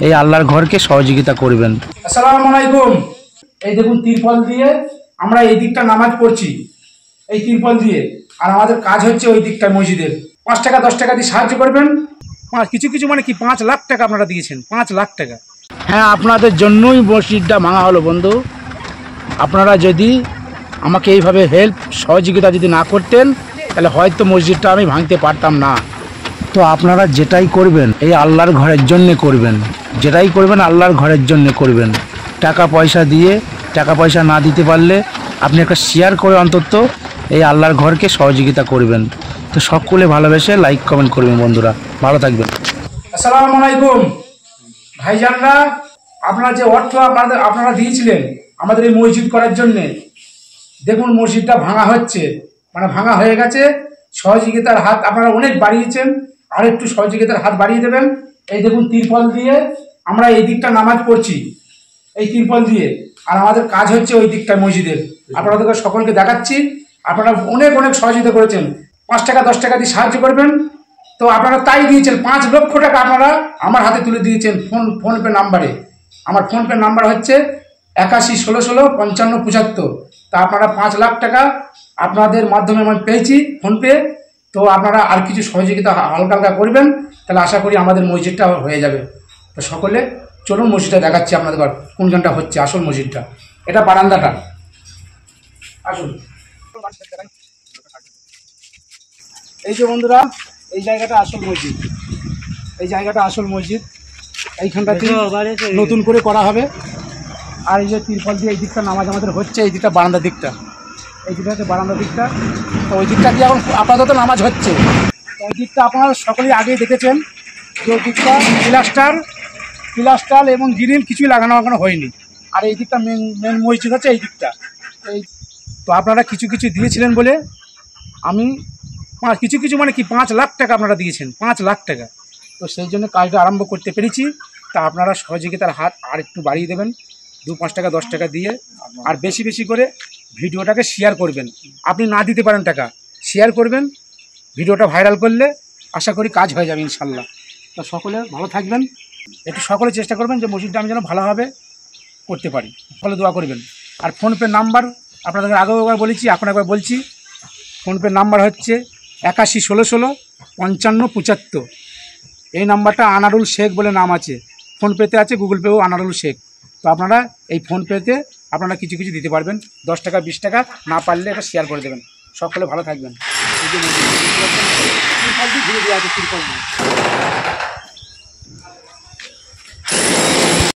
এই আল্লাহর ঘরকে সহযোগিতা করবেন। আসসালামু আলাইকুম। এই দেখুন তিরপল দিয়ে আমরা এই দিকটা নামাজ পড়ছি, এই তিরপল দিয়ে। আর আমাদের কাজ হচ্ছে ওই দিকটা মসজিদের। 5 টাকা 10 টাকা দিয়ে সাহায্য করবেন। কিছু কিছু মানে কি 5 লাখ টাকা আপনারা দিয়েছেন, 5 লাখ টাকা। হ্যাঁ, আপনাদের জন্যই মসজিদটা ভাঙা হলো বন্ধু। আপনারা যদি আমাকে এইভাবে হেল্প সহযোগিতা যদি না করতেন তাহলে হয়তো মসজিদটা আমি ভাঙতে পারতাম না। তো আপনারা যেটাই করবেন এই আল্লাহর ঘরের জন্যে করবেন, যেটাই করবেন আল্লাহর ঘরের জন্যে করবেন। টাকা পয়সা দিয়ে, টাকা পয়সা না দিতে পারলে আপনি একটা শেয়ার করে অন্তত এই আল্লাহর ঘরকে সহযোগিতা করবেন। তো সকলে ভালোবেসে লাইক কমেন্ট করবেন বন্ধুরা। ভালো থাকবেন। আসসালামু আলাইকুম ভাইজানরা। আপনারা যে অর্থ আপনারা দিয়েছিলেন আমাদের এই মসজিদ করার জন্যে, দেখুন মসজিদটা ভাঙা হচ্ছে, মানে ভাঙা হয়ে গেছে। সহযোগিতার হাত আপনারা অনেক বাড়িয়েছেন, আর একটু সহযোগিতার হাত বাড়িয়ে দেবেন। এই দেখুন তিরপল দিয়ে আমরা এই দিকটা নামাজ পড়ছি, এই তিরপল দিয়ে। আর আমাদের কাজ হচ্ছে ওই দিকটা মসজিদের। আপনাদেরকে সকলকে দেখাচ্ছি। আপনারা অনেক অনেক সহযোগিতা করেছেন। 5 টাকা 10 টাকা দিয়ে সাহায্য করবেন। তো আপনারা তাই দিয়েছেন। 5 লক্ষ টাকা আপনারা আমার হাতে তুলে দিয়েছেন ফোনপে নাম্বারে। আমার ফোনপে নাম্বার হচ্ছে 81 16 16 55 75। তা আপনারা 5 লাখ টাকা আপনাদের মাধ্যমে আমি পেয়েছি ফোনপে। তো আপনারা আর কিছু সহযোগিতা হালকা হালকা করবেন, তাহলে আশা করি আমাদের মসজিদটা হয়ে যাবে। তো সকলে চলুন মসজিদটা দেখাচ্ছি আপনাদের কোনখানটা হচ্ছে আসল মসজিদটা। এটা বারান্দাটা, আসুন। এই যে বন্ধুরা, এই জায়গাটা আসল মসজিদ, এই জায়গাটা আসল মসজিদ। এইখানটাতে নতুন করে করা হবে। আর এই যে তিরপল দিয়ে এই দিকটা নামাজ আমাদের হচ্ছে, এই দিকটা বারান্দার দিকটা, এই দিকটা হচ্ছে বারান্দার দিকটা। তো ওই দিকটা দিয়ে এখন আপাতত নামাজ হচ্ছে। ওই দিকটা আপনারা সকলেই আগেই দেখেছেন যে ওই দিকটা প্লাস্টার এবং গ্রিল কিছুই লাগানো হয়নি। আর এই দিকটা মেন মসজিদ হচ্ছে এই দিকটা। এই তো আপনারা কিছু কিছু দিয়েছিলেন বলে আমি কিছু কিছু মানে কি 5 লাখ টাকা আপনারা দিয়েছেন, 5 লাখ টাকা। তো সেই জন্য কাজটা আরম্ভ করতে পেরেছি। তা আপনারা সহযোগিতার হাত আর একটু বাড়িয়ে দেবেন, 2-5 টাকা 10 টাকা দিয়ে। আর বেশি বেশি করে ভিডিওটাকে শেয়ার করবেন। আপনি না দিতে পারেন টাকা, শেয়ার করবেন। ভিডিওটা ভাইরাল করলে আশা করি কাজ হয়ে যাবে ইনশাল্লাহ। তো সকলে ভালো থাকবেন। একটু সকলে চেষ্টা করবেন যে মসজিদটা আমি যেন ভালোভাবে করতে পারি। সকলে দোয়া করবেন। আর ফোনপে নাম্বার আপনাদেরকে আগেও একবার বলেছি, এখন একবার বলছি। ফোনপে নাম্বার হচ্ছে 81 16 16 55 75। এই নাম্বারটা আনারুল শেখ বলে নাম আছে, ফোনপেতে আছে, গুগল পেও আনারুল শেখ। তো আপনারা এই ফোনপেতে আপনারা কিছু কিছু দিতে পারবেন, 10 টাকা 20 টাকা, না পারলে এটা শেয়ার করে দেবেন। সকলে ভালো থাকবেন। এই যে তিরপল দিয়ে ঘিরে দেওয়া আছে, তিরপল দিয়ে।